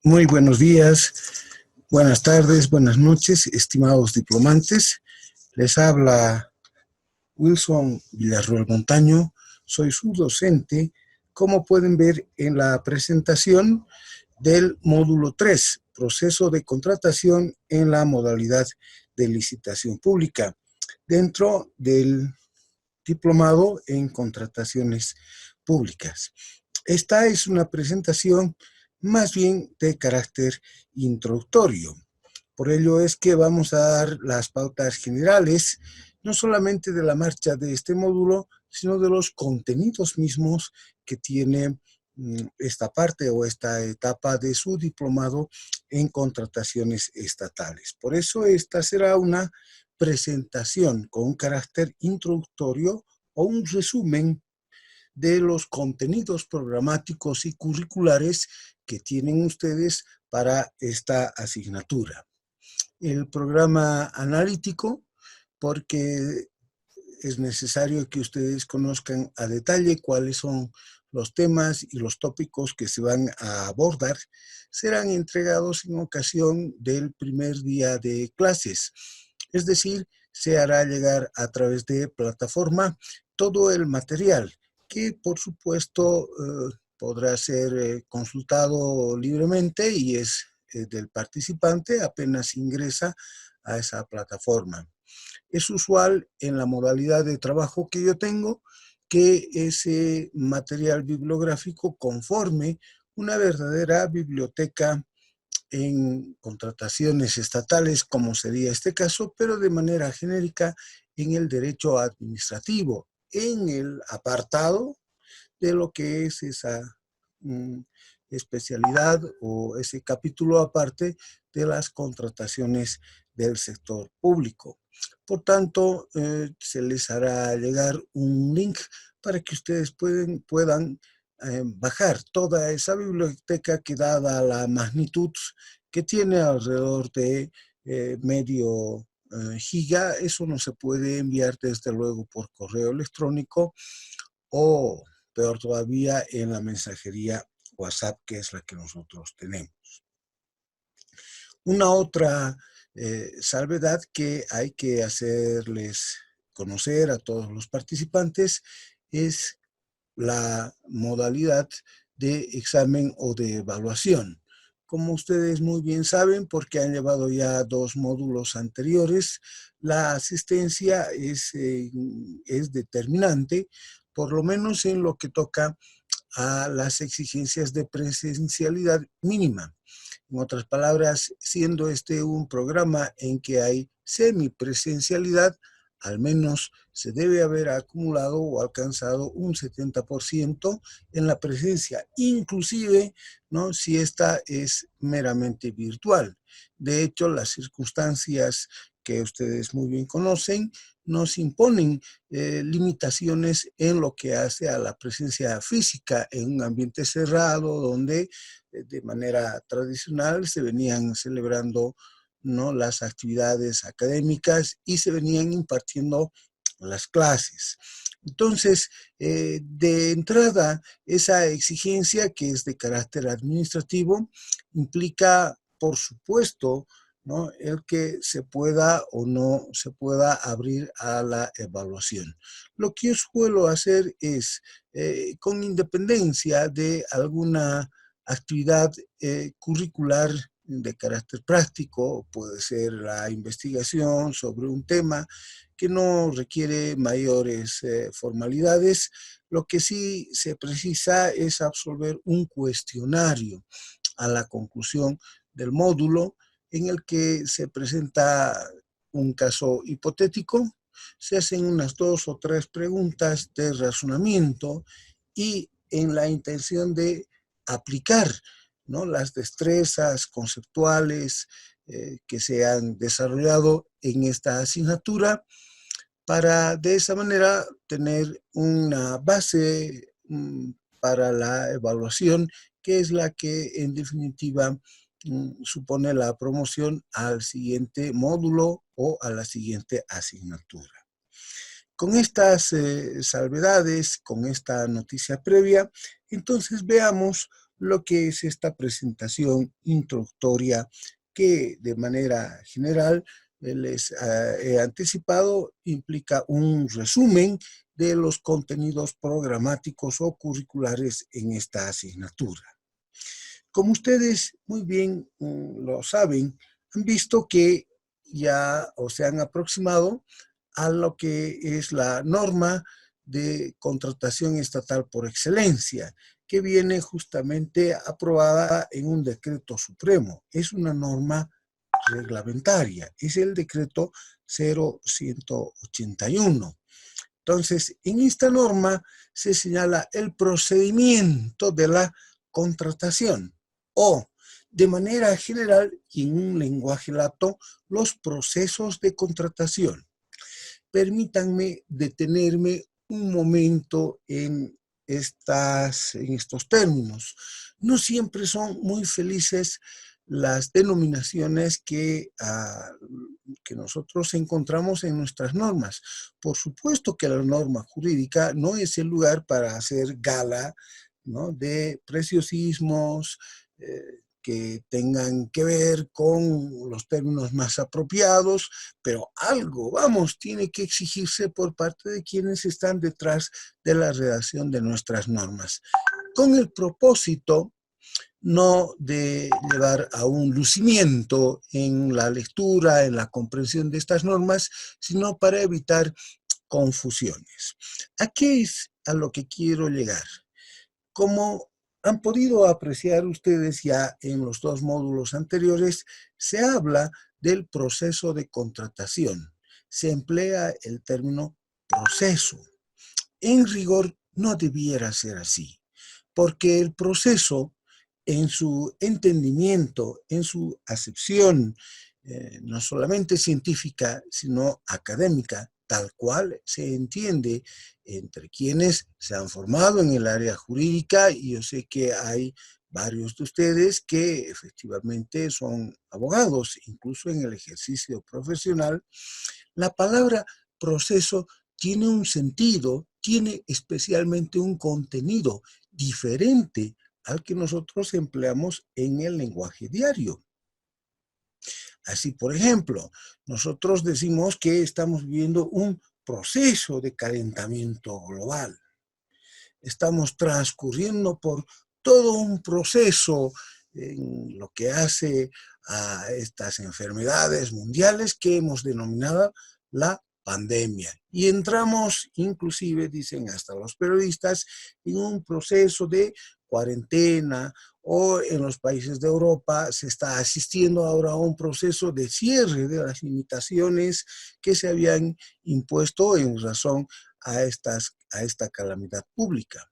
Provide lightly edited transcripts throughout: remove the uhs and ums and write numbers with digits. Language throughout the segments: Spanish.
Muy buenos días, buenas tardes, buenas noches, estimados diplomantes. Les habla Wilson Villarroel Montaño, soy su docente, como pueden ver en la presentación del módulo 3, proceso de contratación en la modalidad de licitación pública, dentro del diplomado en contrataciones públicas. Esta es una presentación más bien de carácter introductorio. Por ello es que vamos a dar las pautas generales, no solamente de la marcha de este módulo, sino de los contenidos mismos que tiene esta parte o esta etapa de su diplomado en contrataciones estatales. Por eso esta será una presentación con un carácter introductorio o un resumen de los contenidos programáticos y curriculares que tienen ustedes para esta asignatura. El programa analítico, porque es necesario que ustedes conozcan a detalle cuáles son los temas y los tópicos que se van a abordar, serán entregados en ocasión del primer día de clases. Es decir, se hará llegar a través de plataforma todo el material que, por supuesto, podrá ser consultado libremente y es del participante apenas ingresa a esa plataforma. Es usual en la modalidad de trabajo que yo tengo que ese material bibliográfico conforme una verdadera biblioteca en contrataciones estatales, como sería este caso, pero de manera genérica en el derecho administrativo, en el apartado de lo que es esa especialidad o ese capítulo aparte de las contrataciones del sector público. Por tanto, se les hará llegar un link para que ustedes puedan bajar toda esa biblioteca que, dada la magnitud que tiene alrededor de medio giga, eso no se puede enviar desde luego por correo electrónico o peor todavía en la mensajería WhatsApp, que es la que nosotros tenemos. Una otra salvedad que hay que hacerles conocer a todos los participantes es la modalidad de examen o de evaluación. Como ustedes muy bien saben, porque han llevado ya 2 módulos anteriores, la asistencia es determinante, por lo menos en lo que toca a las exigencias de presencialidad mínima. En otras palabras, siendo este un programa en que hay semipresencialidad, al menos se debe haber acumulado o alcanzado un 70% en la presencia, inclusive, ¿no?, si esta es meramente virtual. De hecho, las circunstancias que ustedes muy bien conocen nos imponen limitaciones en lo que hace a la presencia física en un ambiente cerrado donde de manera tradicional se venían celebrando, ¿no?, las actividades académicas y se venían impartiendo las clases. Entonces, de entrada, esa exigencia que es de carácter administrativo implica, por supuesto, ¿no?, el que se pueda o no se pueda abrir a la evaluación. Lo que yo suelo hacer es, con independencia de alguna actividad curricular de carácter práctico, puede ser la investigación sobre un tema que no requiere mayores formalidades, lo que sí se precisa es absolver un cuestionario a la conclusión del módulo en el que se presenta un caso hipotético, se hacen unas 2 o 3 preguntas de razonamiento y en la intención de aplicar, ¿no?, las destrezas conceptuales que se han desarrollado en esta asignatura para de esa manera tener una base para la evaluación, que es la que en definitiva supone la promoción al siguiente módulo o a la siguiente asignatura. Con estas salvedades, con esta noticia previa, entonces veamos lo que es esta presentación introductoria que de manera general les he anticipado, implica un resumen de los contenidos programáticos o curriculares en esta asignatura. Como ustedes muy bien lo saben, han visto que ya o se han aproximado a lo que es la norma de contratación estatal por excelencia, que viene justamente aprobada en un decreto supremo. Es una norma reglamentaria, es el decreto 0181. Entonces, en esta norma se señala el procedimiento de la contratación o, de manera general y en un lenguaje lato, los procesos de contratación. Permítanme detenerme un momento en estos términos. No siempre son muy felices las denominaciones que nosotros encontramos en nuestras normas. Por supuesto que la norma jurídica no es el lugar para hacer gala, ¿no?, de preciosismos que tengan que ver con los términos más apropiados, pero algo, vamos, tiene que exigirse por parte de quienes están detrás de la redacción de nuestras normas, con el propósito no de llevar a un lucimiento en la lectura, en la comprensión de estas normas, sino para evitar confusiones. ¿A qué es a lo que quiero llegar? Como han podido apreciar ustedes ya en los dos módulos anteriores, se habla del proceso de contratación. Se emplea el término proceso. En rigor no debiera ser así, porque el proceso, en su entendimiento, en su acepción, no solamente científica, sino académica, tal cual se entiende entre quienes se han formado en el área jurídica, y yo sé que hay varios de ustedes que efectivamente son abogados, incluso en el ejercicio profesional. La palabra proceso tiene un sentido, tiene especialmente un contenido diferente al que nosotros empleamos en el lenguaje diario. Así, por ejemplo, nosotros decimos que estamos viviendo un proceso de calentamiento global. Estamos transcurriendo por todo un proceso en lo que hace a estas enfermedades mundiales que hemos denominado la pandemia. Y entramos, inclusive, dicen hasta los periodistas, en un proceso de cuarentena, o en los países de Europa se está asistiendo ahora a un proceso de cierre de las limitaciones que se habían impuesto en razón a esta calamidad pública.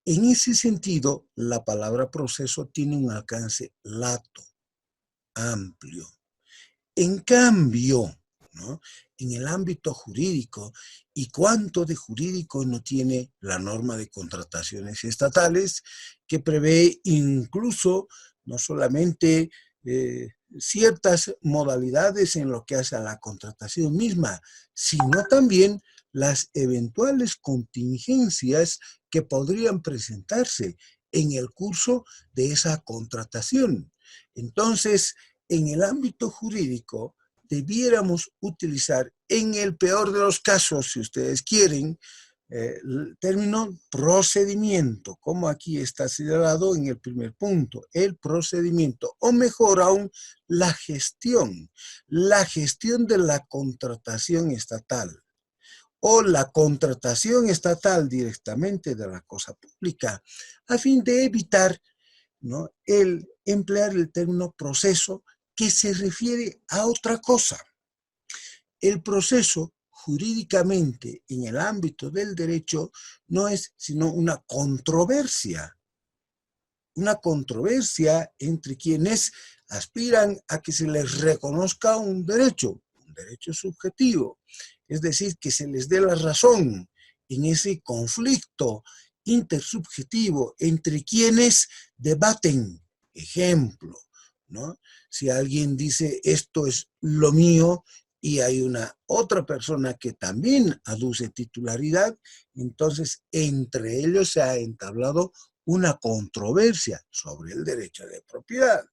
En ese sentido, la palabra proceso tiene un alcance lato, amplio. En cambio, ¿no?, en el ámbito jurídico, ¿y cuánto de jurídico no tiene la norma de contrataciones estatales, que prevé incluso no solamente ciertas modalidades en lo que hace a la contratación misma, sino también las eventuales contingencias que podrían presentarse en el curso de esa contratación? Entonces, en el ámbito jurídico, debiéramos utilizar, en el peor de los casos, si ustedes quieren, el término procedimiento, como aquí está señalado en el primer punto, el procedimiento, o mejor aún, la gestión de la contratación estatal, o la contratación estatal directamente de la cosa pública, a fin de evitar, ¿no?, el emplear el término proceso, que se refiere a otra cosa. El proceso, jurídicamente, en el ámbito del derecho, no es sino una controversia entre quienes aspiran a que se les reconozca un derecho subjetivo, es decir, que se les dé la razón en ese conflicto intersubjetivo entre quienes debaten. Ejemplo, ¿no? Si alguien dice esto es lo mío y hay una otra persona que también aduce titularidad, entonces entre ellos se ha entablado una controversia sobre el derecho de propiedad.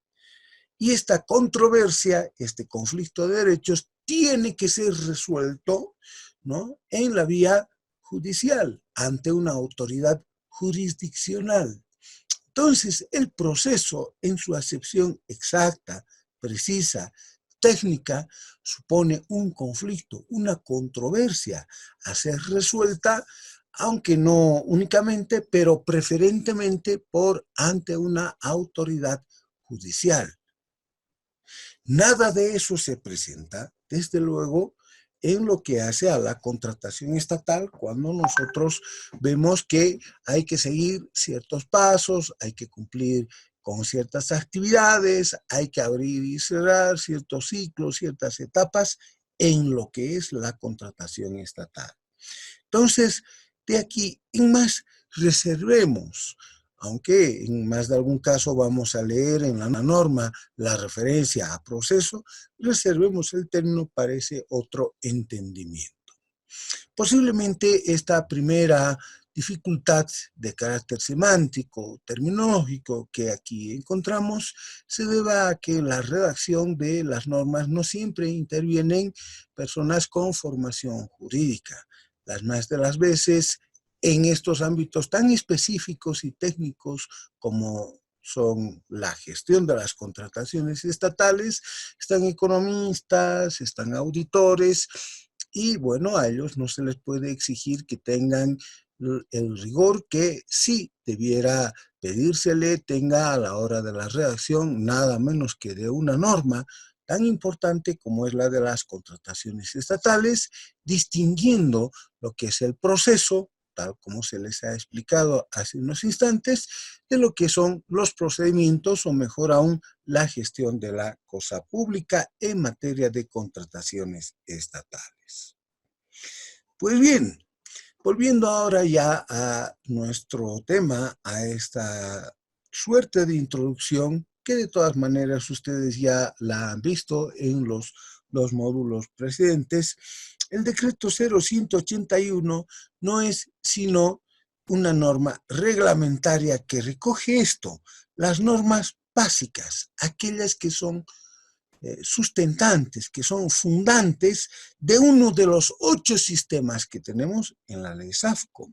Y esta controversia, este conflicto de derechos, tiene que ser resuelto, ¿no?, en la vía judicial, ante una autoridad jurisdiccional. Entonces, el proceso en su acepción exacta, precisa, técnica, supone un conflicto, una controversia a ser resuelta, aunque no únicamente, pero preferentemente ante una autoridad judicial. Nada de eso se presenta, desde luego, en lo que hace a la contratación estatal, cuando nosotros vemos que hay que seguir ciertos pasos, hay que cumplir con ciertas actividades, hay que abrir y cerrar ciertos ciclos, ciertas etapas en lo que es la contratación estatal. Entonces, de aquí en más, reservemos, aunque en más de algún caso vamos a leer en la norma la referencia a proceso, reservemos el término para ese otro entendimiento. Posiblemente esta primera dificultad de carácter semántico, terminológico que aquí encontramos, se deba a que en la redacción de las normas no siempre intervienen personas con formación jurídica. Las más de las veces, en estos ámbitos tan específicos y técnicos como son la gestión de las contrataciones estatales, están economistas, están auditores, y bueno, a ellos no se les puede exigir que tengan el rigor que sí debiera pedírsele, tenga a la hora de la redacción, nada menos que de una norma tan importante como es la de las contrataciones estatales, distinguiendo lo que es el proceso, tal como se les ha explicado hace unos instantes, de lo que son los procedimientos, o mejor aún, la gestión de la cosa pública en materia de contrataciones estatales. Pues bien, volviendo ahora ya a nuestro tema, a esta suerte de introducción, que de todas maneras ustedes ya la han visto en los dos módulos precedentes, el decreto 0181 no es sino una norma reglamentaria que recoge esto, las normas básicas, aquellas que son sustentantes, que son fundantes de uno de los 8 sistemas que tenemos en la ley SAFCO.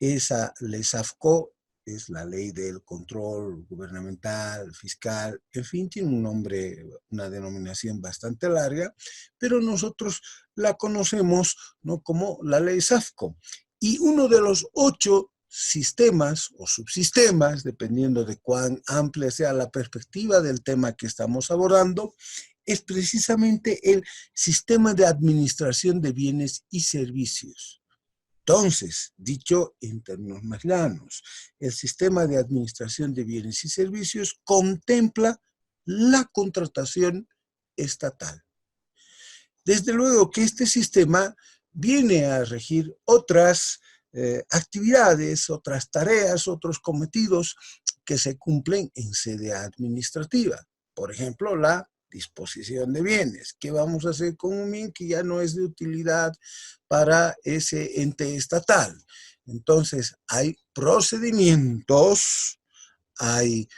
Esa ley SAFCO es la ley del control gubernamental, fiscal, en fin, tiene un nombre, una denominación bastante larga, pero nosotros la conocemos, ¿no?, como la ley SAFCO. Y uno de los 8 sistemas o subsistemas, dependiendo de cuán amplia sea la perspectiva del tema que estamos abordando, es precisamente el sistema de administración de bienes y servicios. Entonces, dicho en términos más llanos, el sistema de administración de bienes y servicios contempla la contratación estatal. Desde luego que este sistema viene a regir otras actividades, otras tareas, otros cometidos que se cumplen en sede administrativa. Por ejemplo, la disposición de bienes. ¿Qué vamos a hacer con un bien que ya no es de utilidad para ese ente estatal? Entonces, hay procedimientos, hay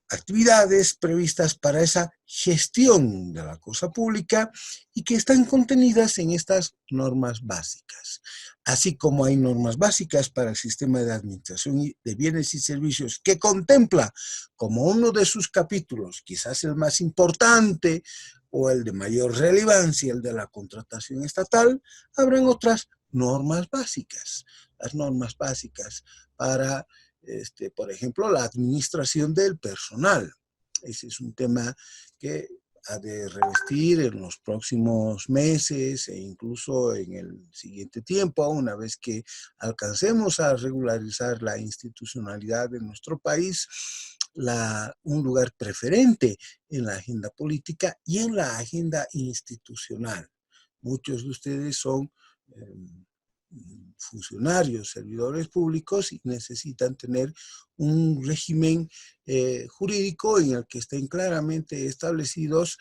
actividades previstas para esa gestión de la cosa pública y que están contenidas en estas normas básicas. Así como hay normas básicas para el sistema de administración de bienes y servicios que contempla como uno de sus capítulos, quizás el más importante o el de mayor relevancia, el de la contratación estatal, habrán otras normas básicas. Las normas básicas para por ejemplo, la administración del personal. Ese es un tema que ha de revestir en los próximos meses e incluso en el siguiente tiempo, una vez que alcancemos a regularizar la institucionalidad de nuestro país, un lugar preferente en la agenda política y en la agenda institucional. Muchos de ustedes son funcionarios, servidores públicos, y necesitan tener un régimen jurídico en el que estén claramente establecidas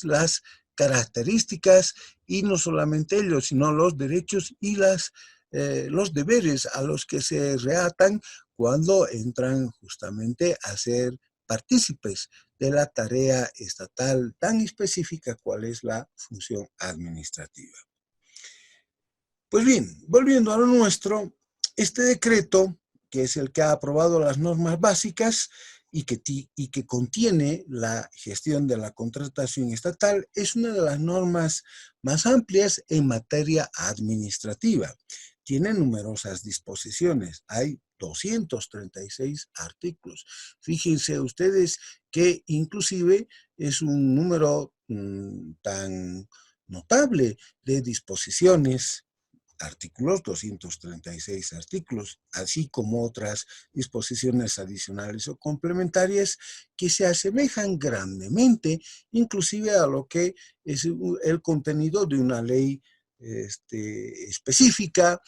las características, y no solamente ellos, sino los derechos y las los deberes a los que se reatan cuando entran justamente a ser partícipes de la tarea estatal tan específica cual es la función administrativa. Pues bien, volviendo a lo nuestro, este decreto, que es el que ha aprobado las normas básicas y que contiene la gestión de la contratación estatal, es una de las normas más amplias en materia administrativa. Tiene numerosas disposiciones, hay 236 artículos. Fíjense ustedes que inclusive es un número tan notable de disposiciones, artículos, 236 artículos, así como otras disposiciones adicionales o complementarias que se asemejan grandemente, inclusive a lo que es el contenido de una ley específica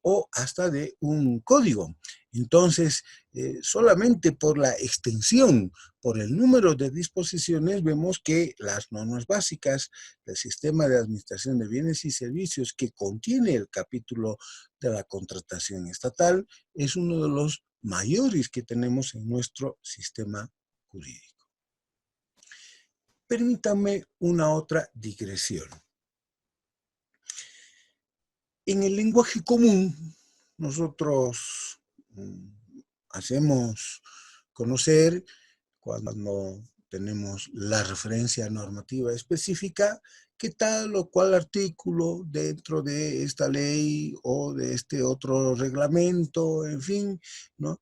o hasta de un código. Entonces, solamente por la extensión, por el número de disposiciones, vemos que las normas básicas del sistema de administración de bienes y servicios que contiene el capítulo de la contratación estatal es uno de los mayores que tenemos en nuestro sistema jurídico. Permítanme una otra digresión. En el lenguaje común, nosotros hacemos conocer cuando tenemos la referencia normativa específica que tal o cual artículo dentro de esta ley o de este otro reglamento, en fin, ¿no?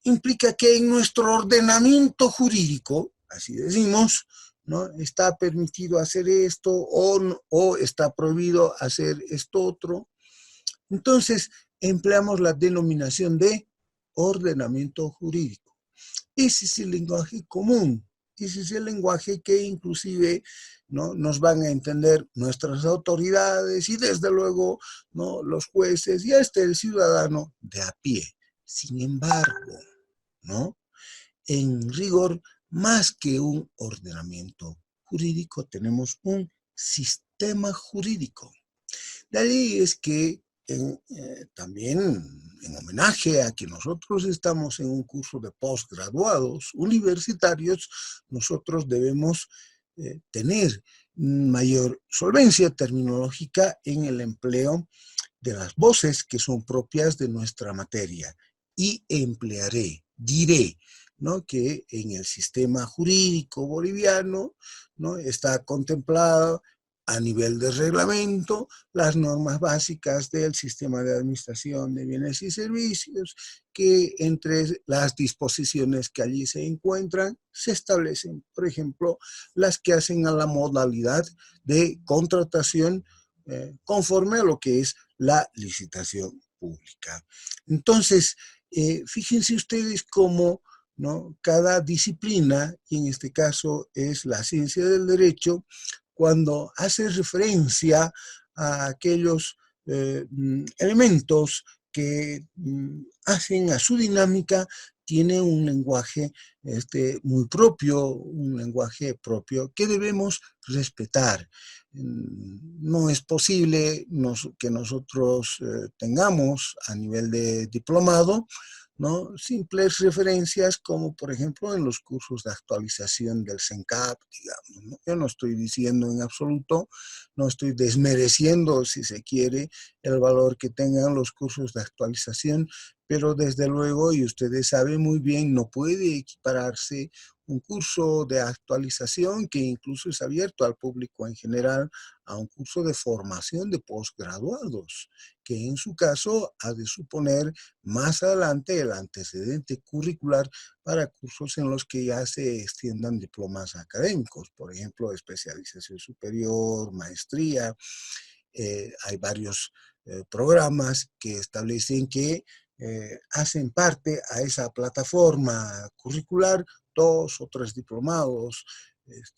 Implica que en nuestro ordenamiento jurídico, así decimos, ¿no? Está permitido hacer esto o está prohibido hacer esto otro. Entonces, empleamos la denominación de ordenamiento jurídico. Ese es el lenguaje común. Ese es el lenguaje que inclusive, ¿no?, nos van a entender nuestras autoridades y desde luego, ¿no?, los jueces y hasta el ciudadano de a pie. Sin embargo, ¿no?, en rigor, más que un ordenamiento jurídico, tenemos un sistema jurídico. De ahí es que también en homenaje a que nosotros estamos en un curso de posgraduados universitarios, nosotros debemos tener mayor solvencia terminológica en el empleo de las voces que son propias de nuestra materia. Y diré, ¿no?, que en el sistema jurídico boliviano, ¿no?, está contemplado a nivel de reglamento las normas básicas del sistema de administración de bienes y servicios, que entre las disposiciones que allí se encuentran se establecen, por ejemplo, las que hacen a la modalidad de contratación conforme a lo que es la licitación pública. Entonces, fíjense ustedes cómo, ¿no?, cada disciplina, y en este caso es la ciencia del derecho, cuando hace referencia a aquellos elementos que hacen a su dinámica, tiene un lenguaje muy propio, un lenguaje propio que debemos respetar. No es posible que nosotros tengamos a nivel de diplomado, ¿no?, simples referencias como por ejemplo en los cursos de actualización del CENCAP, digamos, ¿no? Yo no estoy diciendo en absoluto, no estoy desmereciendo, si se quiere, el valor que tengan los cursos de actualización, pero desde luego, y ustedes saben muy bien, no puede equipararse un curso de actualización que incluso es abierto al público en general a un curso de formación de posgraduados, que en su caso ha de suponer más adelante el antecedente curricular para cursos en los que ya se extiendan diplomas académicos, por ejemplo, especialización superior, maestría. Hay varios programas que establecen que hacen parte a esa plataforma curricular 2 o 3 diplomados,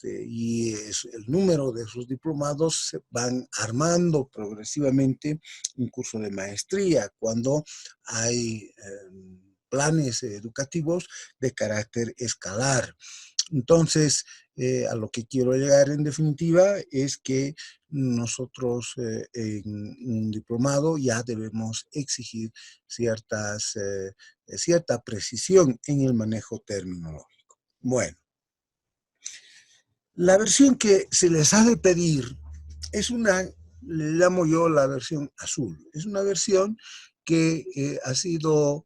y el número de esos diplomados se van armando progresivamente un curso de maestría cuando hay planes educativos de carácter escalar. Entonces, a lo que quiero llegar en definitiva es que nosotros en un diplomado ya debemos exigir cierta precisión en el manejo terminológico. Bueno, la versión que se les ha de pedir es le llamo yo la versión azul. Es una versión que ha sido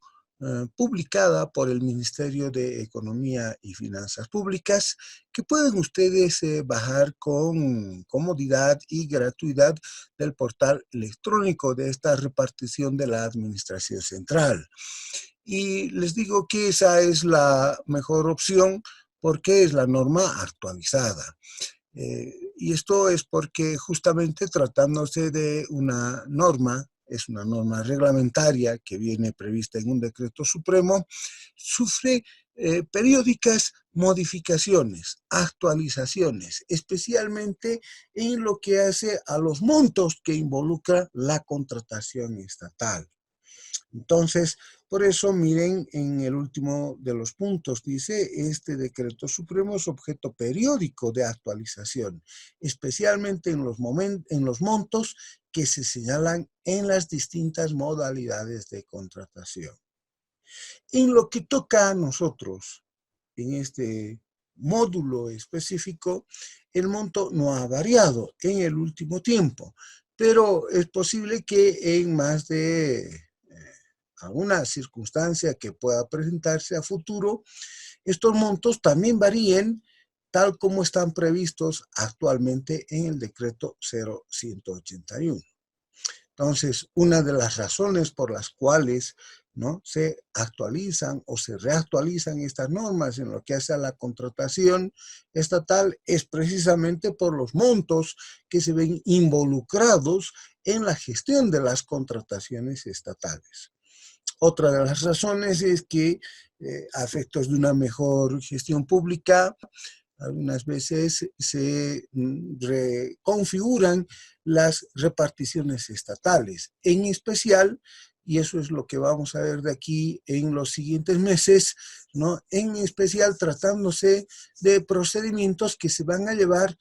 publicada por el Ministerio de Economía y Finanzas Públicas, que pueden ustedes bajar con comodidad y gratuidad del portal electrónico de esta repartición de la Administración Central. Y les digo que esa es la mejor opción porque es la norma actualizada. Y esto es porque justamente tratándose de una norma, es una norma reglamentaria que viene prevista en un decreto supremo, sufre periódicas modificaciones, actualizaciones, especialmente en lo que hace a los montos que involucra la contratación estatal. Entonces, por eso miren en el último de los puntos, dice, este decreto supremo es objeto periódico de actualización, especialmente en los montos que se señalan en las distintas modalidades de contratación. En lo que toca a nosotros, en este módulo específico, el monto no ha variado en el último tiempo, pero es posible que en más de alguna circunstancia que pueda presentarse a futuro, estos montos también varíen tal como están previstos actualmente en el decreto 0181. Entonces, una de las razones por las cuales ¿no? se actualizan o se reactualizan estas normas en lo que hace a la contratación estatal es precisamente por los montos que se ven involucrados en la gestión de las contrataciones estatales. Otra de las razones es que a efectos de una mejor gestión pública, algunas veces se reconfiguran las reparticiones estatales, en especial, y eso es lo que vamos a ver de aquí en los siguientes meses, ¿no? En especial tratándose de procedimientos que se van a llevar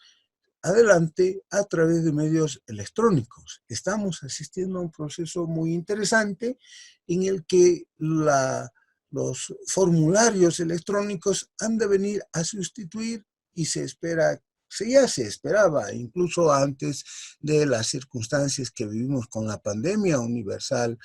adelante a través de medios electrónicos. Estamos asistiendo a un proceso muy interesante en el que los formularios electrónicos han de venir a sustituir y ya se esperaba, incluso antes de las circunstancias que vivimos con la pandemia universal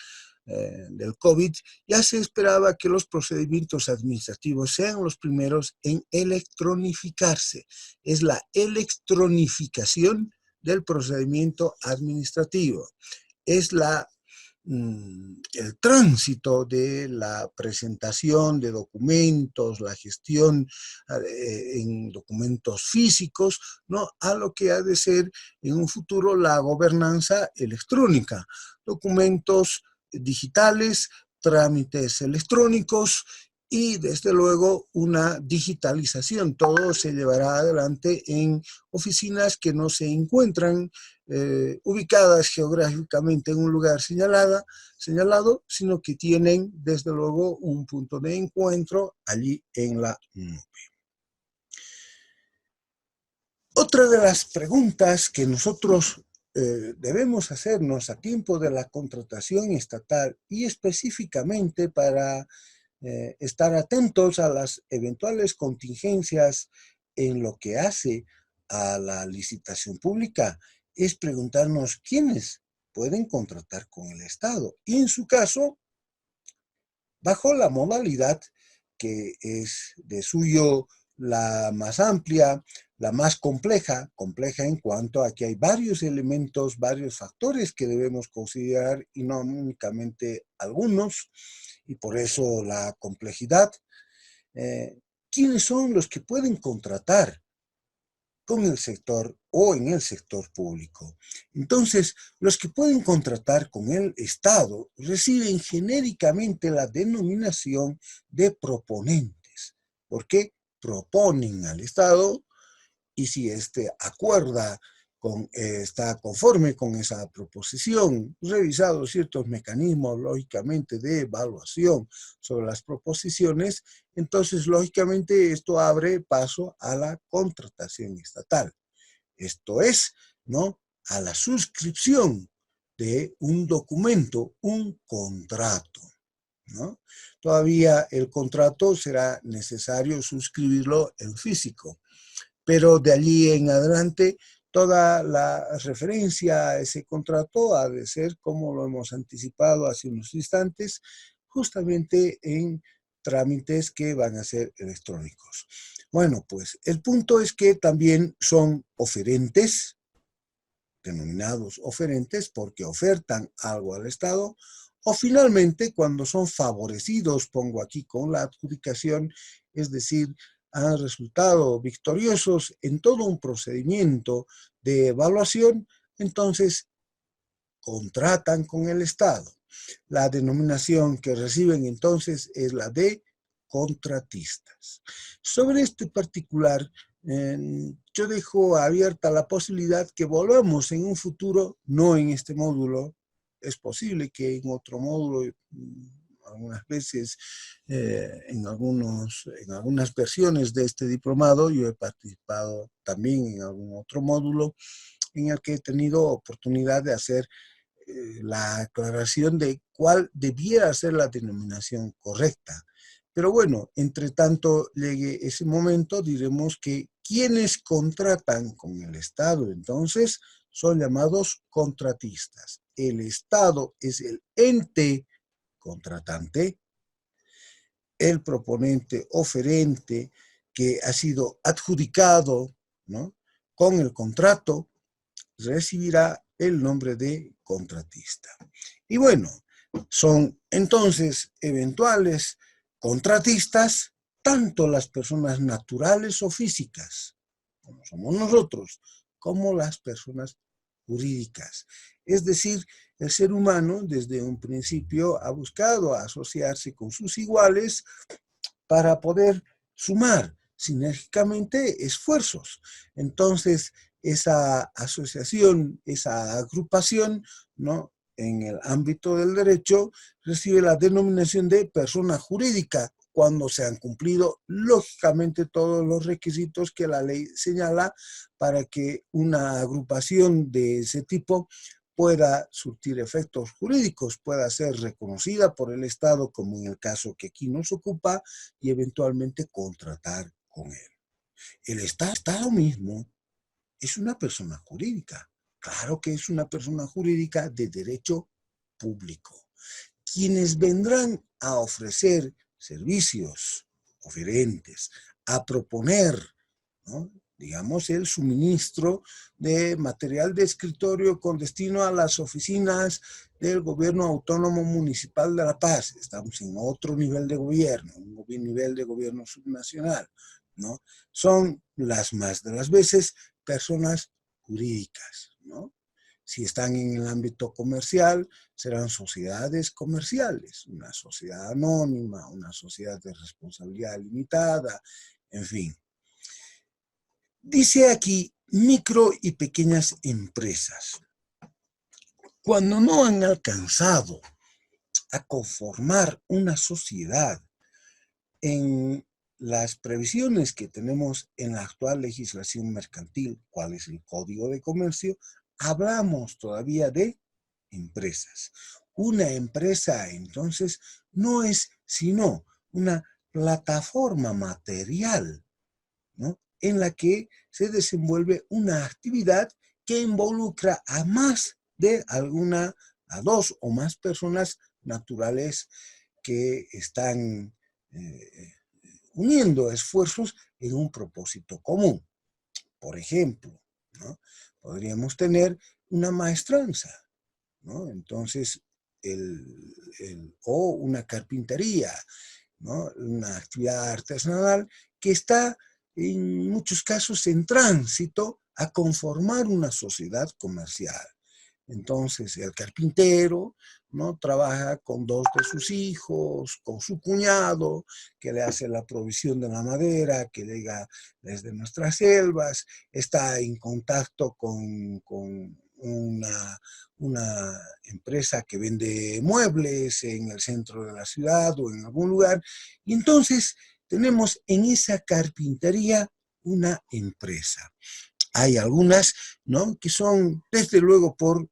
del COVID, ya se esperaba que los procedimientos administrativos sean los primeros en electronificarse. Es la electronificación del procedimiento administrativo. Es el tránsito de la presentación de documentos, la gestión en documentos físicos, ¿no? A lo que ha de ser en un futuro la gobernanza electrónica. Documentos digitales, trámites electrónicos y desde luego una digitalización. Todo se llevará adelante en oficinas que no se encuentran ubicadas geográficamente en un lugar señalado, sino que tienen desde luego un punto de encuentro allí en la nube. Otra de las preguntas que nosotros debemos hacernos a tiempo de la contratación estatal y específicamente para estar atentos a las eventuales contingencias en lo que hace a la licitación pública es preguntarnos quiénes pueden contratar con el Estado y en su caso bajo la modalidad que es de suyo la más amplia, la más compleja en cuanto a que hay varios elementos, varios factores que debemos considerar y no únicamente algunos, y por eso la complejidad. ¿Quiénes son los que pueden contratar con el sector o en el sector público? Entonces, los que pueden contratar con el Estado reciben genéricamente la denominación de proponentes. ¿Por qué? Proponen al Estado y si éste acuerda está conforme con esa proposición, revisado ciertos mecanismos, lógicamente, de evaluación sobre las proposiciones, entonces, lógicamente, esto abre paso a la contratación estatal. Esto es, ¿no?, a la suscripción de un documento, un contrato, ¿no? Todavía el contrato será necesario suscribirlo en físico, pero de allí en adelante toda la referencia a ese contrato ha de ser, como lo hemos anticipado hace unos instantes, justamente en trámites que van a ser electrónicos. Bueno, pues el punto es que también son oferentes, denominados oferentes porque ofertan algo al Estado, o finalmente cuando son favorecidos, pongo aquí con la adjudicación, es decir, han resultado victoriosos en todo un procedimiento de evaluación, entonces contratan con el Estado. La denominación que reciben entonces es la de contratistas. Sobre este particular, yo dejo abierta la posibilidad que volvamos en un futuro, no en este módulo, es posible que en otro módulo, algunas veces, en algunas versiones de este diplomado, yo he participado también en algún otro módulo en el que he tenido oportunidad de hacer la aclaración de cuál debiera ser la denominación correcta. Pero bueno, entre tanto llegue ese momento, diremos que quienes contratan con el Estado, entonces, son llamados contratistas. El Estado es el ente contratante, el proponente oferente que ha sido adjudicado, ¿no?, con el contrato, recibirá el nombre de contratista. Y bueno, son entonces eventuales contratistas tanto las personas naturales o físicas, como somos nosotros, como las personas jurídicas. Es decir, el ser humano desde un principio ha buscado asociarse con sus iguales para poder sumar sinérgicamente esfuerzos. Entonces, esa asociación, esa agrupación, ¿no?, en el ámbito del derecho, recibe la denominación de persona jurídica cuando se han cumplido, lógicamente, todos los requisitos que la ley señala para que una agrupación de ese tipo pueda surtir efectos jurídicos, pueda ser reconocida por el Estado, como en el caso que aquí nos ocupa, y eventualmente contratar con él. El Estado mismo es una persona jurídica. Claro que es una persona jurídica de derecho público. Quienes vendrán a ofrecer servicios oferentes, a proponer, ¿no?, digamos, el suministro de material de escritorio con destino a las oficinas del Gobierno Autónomo Municipal de La Paz. Estamos en otro nivel de gobierno, un nivel de gobierno subnacional, ¿no? Son las más de las veces personas jurídicas, ¿no? Si están en el ámbito comercial, serán sociedades comerciales, una sociedad anónima, una sociedad de responsabilidad limitada, en fin. Dice aquí micro y pequeñas empresas. Cuando no han alcanzado a conformar una sociedad en las previsiones que tenemos en la actual legislación mercantil, cuál es el Código de Comercio, hablamos todavía de empresas. Una empresa, entonces, no es sino una plataforma material, ¿no?, en la que se desenvuelve una actividad que involucra a dos o más personas naturales que están uniendo esfuerzos en un propósito común. Por ejemplo, ¿no?, podríamos tener una maestranza, ¿no? Entonces, o una carpintería, ¿no?, una actividad artesanal que está en muchos casos en tránsito a conformar una sociedad comercial. Entonces, el carpintero, ¿no? Trabaja con dos de sus hijos, con su cuñado, que le hace la provisión de la madera que llega desde nuestras selvas, está en contacto con una empresa que vende muebles en el centro de la ciudad o en algún lugar. Y entonces tenemos en esa carpintería una empresa. Hay algunas, ¿no?, que son, desde luego, por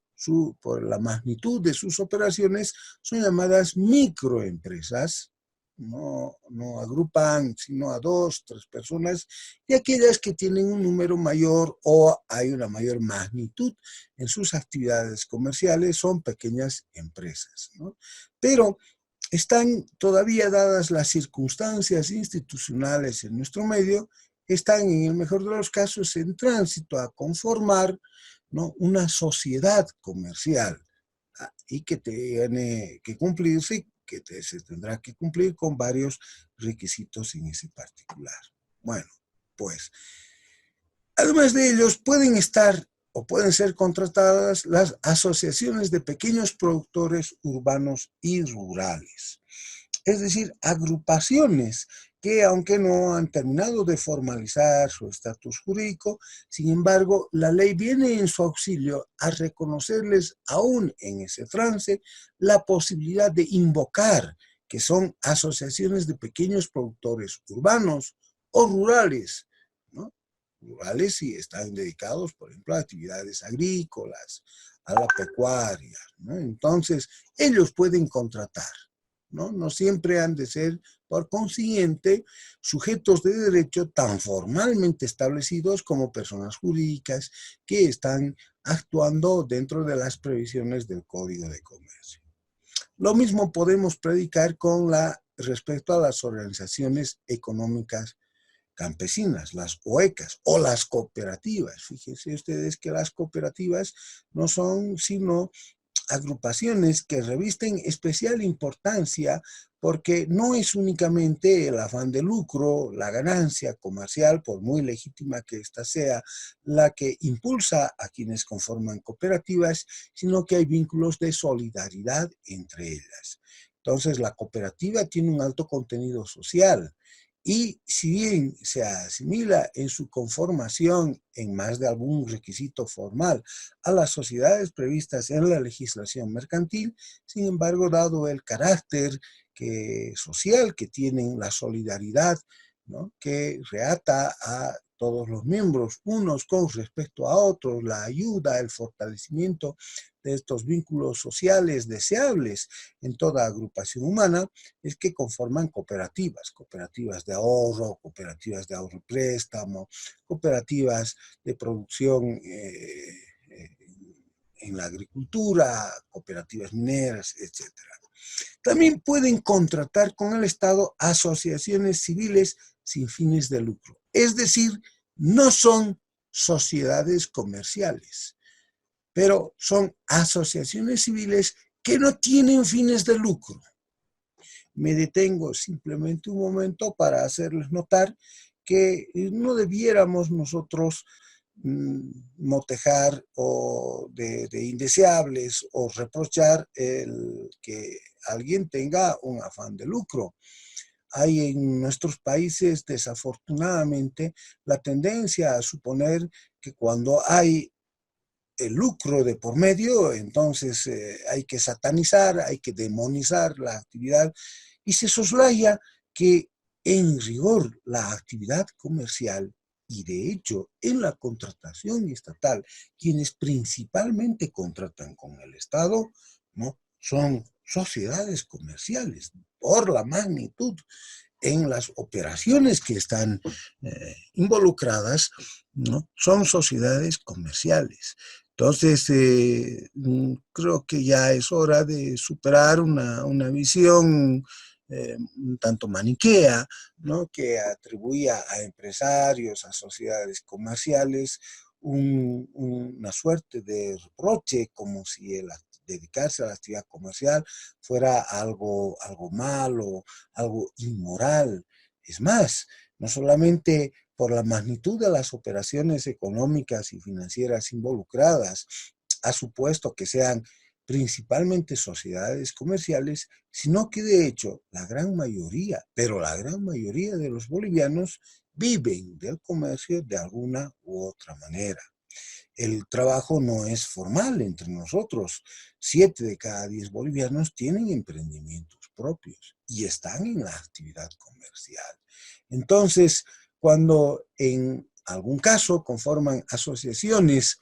la magnitud de sus operaciones, son llamadas microempresas, no agrupan sino a dos, tres personas, y aquellas que tienen un número mayor o hay una mayor magnitud en sus actividades comerciales son pequeñas empresas, ¿no? Pero están todavía dadas las circunstancias institucionales en nuestro medio, están en el mejor de los casos en tránsito a conformar, ¿no?, una sociedad comercial, y que tiene que cumplirse, se tendrá que cumplir con varios requisitos en ese particular. Bueno, pues, además de ellos, pueden estar o pueden ser contratadas las asociaciones de pequeños productores urbanos y rurales. Es decir, agrupaciones que, aunque no han terminado de formalizar su estatus jurídico, sin embargo, la ley viene en su auxilio a reconocerles, aún en ese trance, la posibilidad de invocar que son asociaciones de pequeños productores urbanos o rurales, ¿no? Rurales y están dedicados, por ejemplo, a actividades agrícolas, a la pecuaria, ¿no? Entonces, ellos pueden contratar, ¿no? No siempre han de ser, por consiguiente, sujetos de derecho tan formalmente establecidos como personas jurídicas que están actuando dentro de las previsiones del Código de Comercio. Lo mismo podemos predicar respecto a las organizaciones económicas campesinas, las OECAS o las cooperativas. Fíjense ustedes que las cooperativas no son sino agrupaciones que revisten especial importancia porque no es únicamente el afán de lucro, la ganancia comercial, por muy legítima que ésta sea, la que impulsa a quienes conforman cooperativas, sino que hay vínculos de solidaridad entre ellas. Entonces, la cooperativa tiene un alto contenido social, y si bien se asimila en su conformación en más de algún requisito formal a las sociedades previstas en la legislación mercantil, sin embargo, dado el carácter social que tienen, la solidaridad, ¿no?, que reata a todos los miembros, unos con respecto a otros, la ayuda, el fortalecimiento de estos vínculos sociales deseables en toda agrupación humana, es que conforman cooperativas de ahorro y préstamo, cooperativas de producción en la agricultura, cooperativas mineras, etcétera. También pueden contratar con el Estado asociaciones civiles sin fines de lucro. Es decir, no son sociedades comerciales, pero son asociaciones civiles que no tienen fines de lucro. Me detengo simplemente un momento para hacerles notar que no debiéramos nosotros motejar o de indeseables o reprochar el que alguien tenga un afán de lucro. Hay en nuestros países, desafortunadamente, la tendencia a suponer que cuando hay el lucro de por medio, entonces hay que satanizar, hay que demonizar la actividad, y se soslaya que en rigor la actividad comercial, y de hecho en la contratación estatal, quienes principalmente contratan con el Estado, ¿no?, son sociedades comerciales por la magnitud en las operaciones que están involucradas, ¿no?, son sociedades comerciales. Entonces, creo que ya es hora de superar una visión un tanto maniquea, ¿no?, que atribuía a empresarios, a sociedades comerciales, una suerte de reproche, como si el dedicarse a la actividad comercial fuera algo malo, algo inmoral. Es más, no solamente por la magnitud de las operaciones económicas y financieras involucradas, ha supuesto que sean principalmente sociedades comerciales, sino que de hecho la gran mayoría, pero la gran mayoría de los bolivianos viven del comercio de alguna u otra manera. El trabajo no es formal entre nosotros. 7 de cada 10 bolivianos tienen emprendimientos propios y están en la actividad comercial. Entonces, cuando en algún caso conforman asociaciones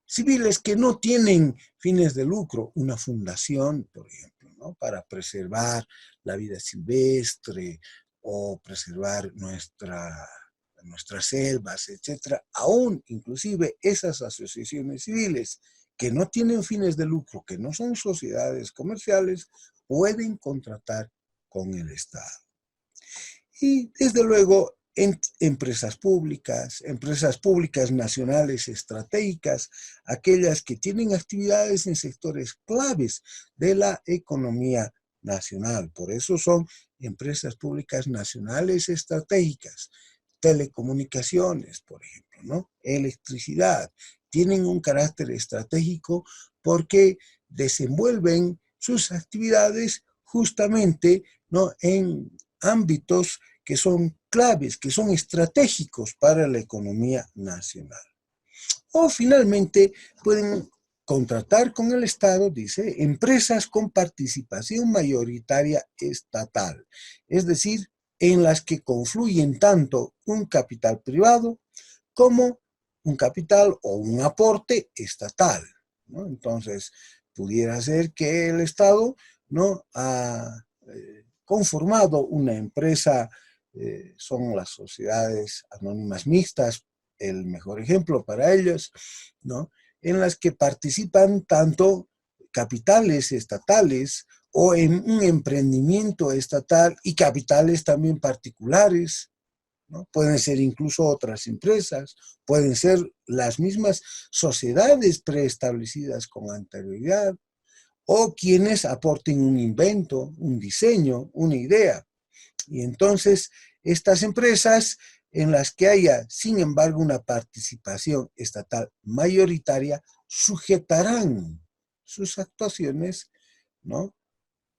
civiles que no tienen fines de lucro, una fundación, por ejemplo, ¿no?, para preservar la vida silvestre o preservar nuestras selvas, etcétera, aún inclusive esas asociaciones civiles que no tienen fines de lucro, que no son sociedades comerciales, pueden contratar con el Estado. Y desde luego empresas públicas nacionales estratégicas, aquellas que tienen actividades en sectores claves de la economía nacional. Por eso son empresas públicas nacionales estratégicas. Telecomunicaciones, por ejemplo, ¿no? Electricidad, tienen un carácter estratégico porque desenvuelven sus actividades justamente, ¿no?, en ámbitos que son claves, que son estratégicos para la economía nacional. O finalmente pueden contratar con el Estado, dice, empresas con participación mayoritaria estatal, es decir, en las que confluyen tanto un capital privado como un capital o un aporte estatal, ¿no? Entonces, pudiera ser que el Estado, ¿no?, ha conformado una empresa, son las sociedades anónimas mixtas, el mejor ejemplo para ellos, ¿no?, en las que participan tanto capitales estatales o en un emprendimiento estatal y capitales también particulares, ¿no? Pueden ser incluso otras empresas, pueden ser las mismas sociedades preestablecidas con anterioridad o quienes aporten un invento, un diseño, una idea. Y entonces estas empresas en las que haya, sin embargo, una participación estatal mayoritaria, sujetarán sus actuaciones, ¿no?,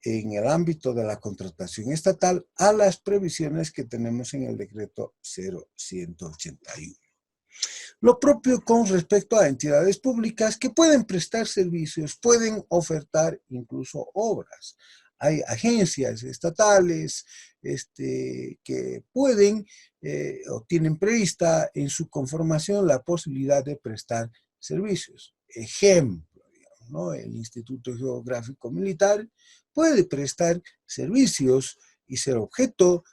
en el ámbito de la contratación estatal a las previsiones que tenemos en el decreto 0181. Lo propio con respecto a entidades públicas que pueden prestar servicios, pueden ofertar incluso obras. Hay agencias estatales que pueden o tienen prevista en su conformación la posibilidad de prestar servicios. Ejemplo, digamos, ¿no?, el Instituto Geográfico Militar puede prestar servicios y ser objeto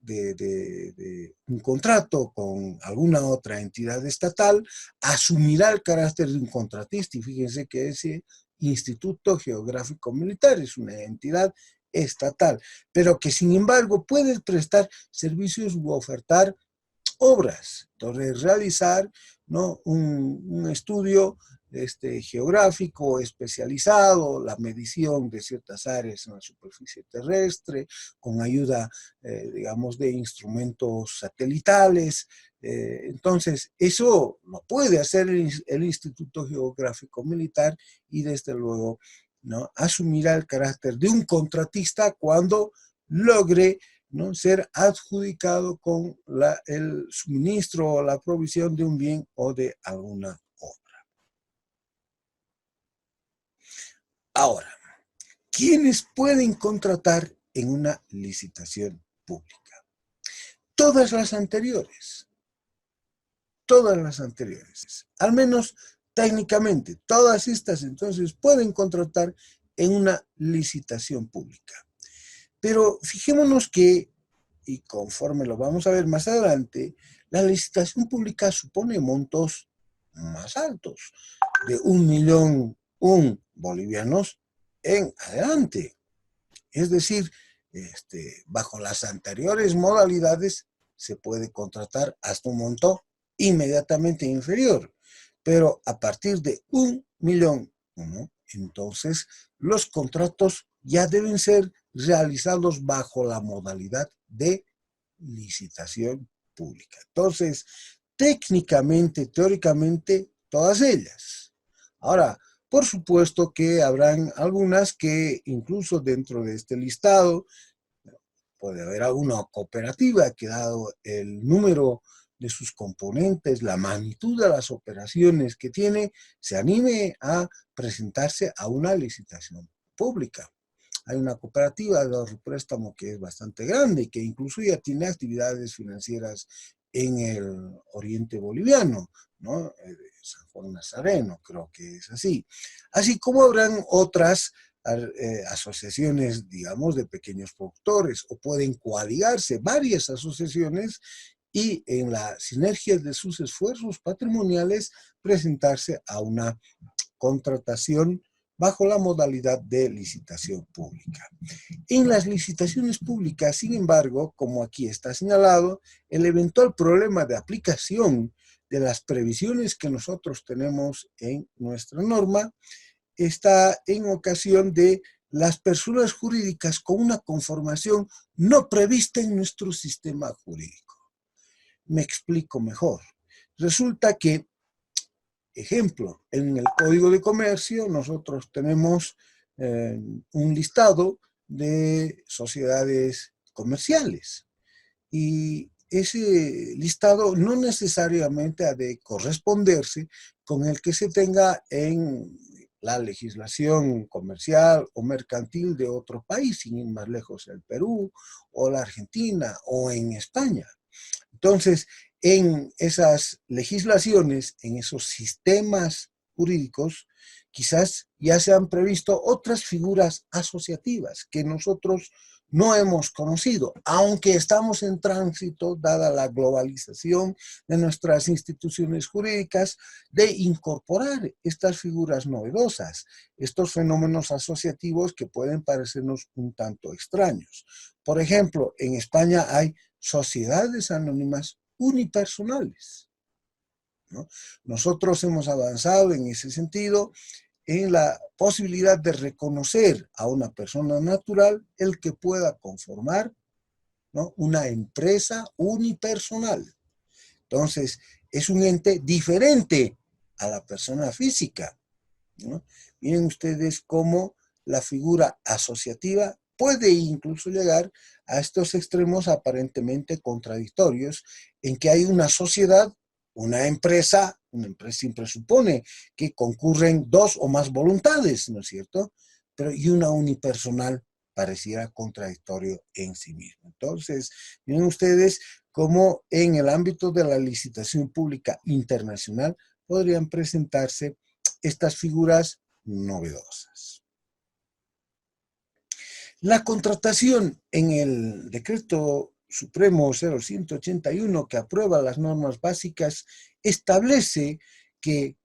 de un contrato con alguna otra entidad estatal, asumirá el carácter de un contratista. Y fíjense que ese Instituto Geográfico Militar es una entidad estatal, pero que sin embargo puede prestar servicios u ofertar obras. Entonces, realizar, ¿no?, un estudio geográfico especializado, la medición de ciertas áreas en la superficie terrestre, con ayuda, digamos, de instrumentos satelitales. Entonces, eso lo puede hacer el Instituto Geográfico Militar y desde luego, ¿no?, asumirá el carácter de un contratista cuando logre, ¿no?, ser adjudicado con el suministro o la provisión de un bien o de alguna obra. Ahora, ¿quiénes pueden contratar en una licitación pública? Todas las anteriores, al menos técnicamente, todas estas entonces pueden contratar en una licitación pública. Pero fijémonos que, y conforme lo vamos a ver más adelante, la licitación pública supone montos más altos, de 1.000.001 bolivianos en adelante. Es decir, bajo las anteriores modalidades se puede contratar hasta un monto inmediatamente inferior, pero a partir de 1.000.001, entonces los contratos ya deben ser realizados bajo la modalidad de licitación pública. Entonces, técnicamente, teóricamente, todas ellas. Ahora, por supuesto que habrán algunas que incluso dentro de este listado puede haber alguna cooperativa que, dado el número de sus componentes, la magnitud de las operaciones que tiene, se anime a presentarse a una licitación pública. Hay una cooperativa de ahorro préstamo que es bastante grande y que incluso ya tiene actividades financieras en el oriente boliviano, ¿no? San Juan Nazareno, creo que es así. Así como habrán otras asociaciones, digamos, de pequeños productores, o pueden coaligarse varias asociaciones y en la sinergia de sus esfuerzos patrimoniales presentarse a una contratación bajo la modalidad de licitación pública. En las licitaciones públicas, sin embargo, como aquí está señalado, el eventual problema de aplicación de las previsiones que nosotros tenemos en nuestra norma está en ocasión de las personas jurídicas con una conformación no prevista en nuestro sistema jurídico. Me explico mejor. Resulta que, ejemplo, en el Código de Comercio nosotros tenemos un listado de sociedades comerciales y ese listado no necesariamente ha de corresponderse con el que se tenga en la legislación comercial o mercantil de otro país, sin ir más lejos, el Perú o la Argentina o en España. Entonces, en esas legislaciones, en esos sistemas jurídicos, quizás ya se han previsto otras figuras asociativas que nosotros no hemos conocido, aunque estamos en tránsito, dada la globalización de nuestras instituciones jurídicas, de incorporar estas figuras novedosas, estos fenómenos asociativos que pueden parecernos un tanto extraños. Por ejemplo, en España hay sociedades anónimas unipersonales, ¿no? Nosotros hemos avanzado en ese sentido en la posibilidad de reconocer a una persona natural el que pueda conformar, ¿no?, una empresa unipersonal. Entonces, es un ente diferente a la persona física, ¿no? Miren ustedes cómo la figura asociativa puede incluso llegar a estos extremos aparentemente contradictorios, en que hay una sociedad, una empresa siempre supone que concurren dos o más voluntades, ¿no es cierto? Pero y una unipersonal pareciera contradictorio en sí mismo. Entonces, miren ustedes cómo en el ámbito de la licitación pública internacional podrían presentarse estas figuras novedosas. La contratación en el Decreto Supremo 0181, que aprueba las normas básicas, establece que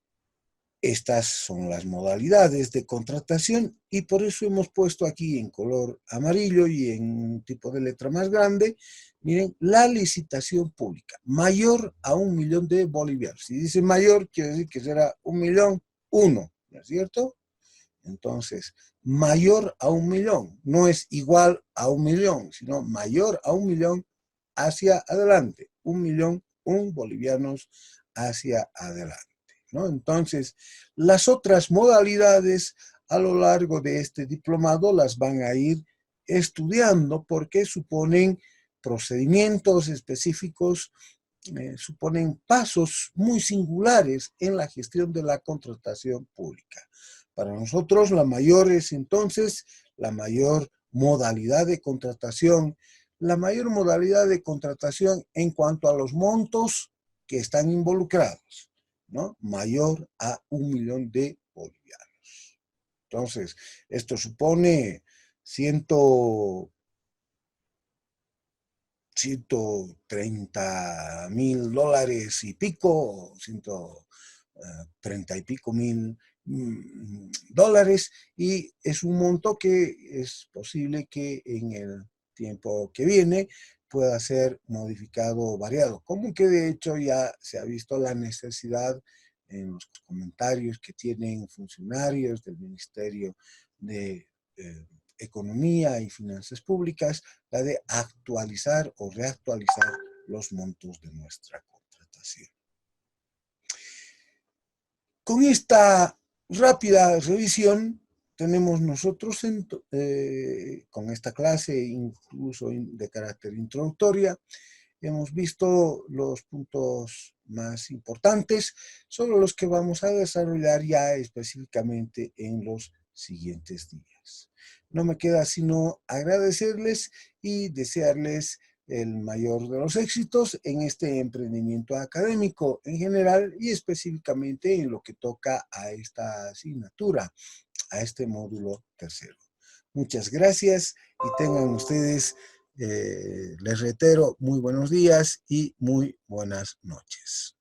estas son las modalidades de contratación y por eso hemos puesto aquí en color amarillo y en un tipo de letra más grande, miren, la licitación pública, mayor a 1.000.000 de bolivianos. Si dice mayor, quiere decir que será 1.000.001, ¿no es cierto? Entonces, mayor a 1.000.000, no es igual a 1.000.000, sino mayor a 1.000.000 hacia adelante, 1.000.001 bolivianos hacia adelante, ¿no? Entonces, las otras modalidades a lo largo de este diplomado las van a ir estudiando porque suponen procedimientos específicos, suponen pasos muy singulares en la gestión de la contratación pública. Para nosotros la mayor es entonces la mayor modalidad de contratación, en cuanto a los montos que están involucrados, ¿no? Mayor a 1.000.000 de bolivianos. Entonces, esto supone 130.000 dólares y pico, 130 y pico mil dólares, y es un monto que es posible que en el tiempo que viene pueda ser modificado o variado, como que de hecho ya se ha visto la necesidad en los comentarios que tienen funcionarios del Ministerio de Economía y Finanzas Públicas, la de actualizar o reactualizar los montos de nuestra contratación. Con esta rápida revisión, tenemos nosotros con esta clase, incluso de carácter introductoria, hemos visto los puntos más importantes, son los que vamos a desarrollar ya específicamente en los siguientes días. No me queda sino agradecerles y desearles el mayor de los éxitos en este emprendimiento académico en general y específicamente en lo que toca a esta asignatura, a este módulo tercero. Muchas gracias y tengan ustedes, les reitero, muy buenos días y muy buenas noches.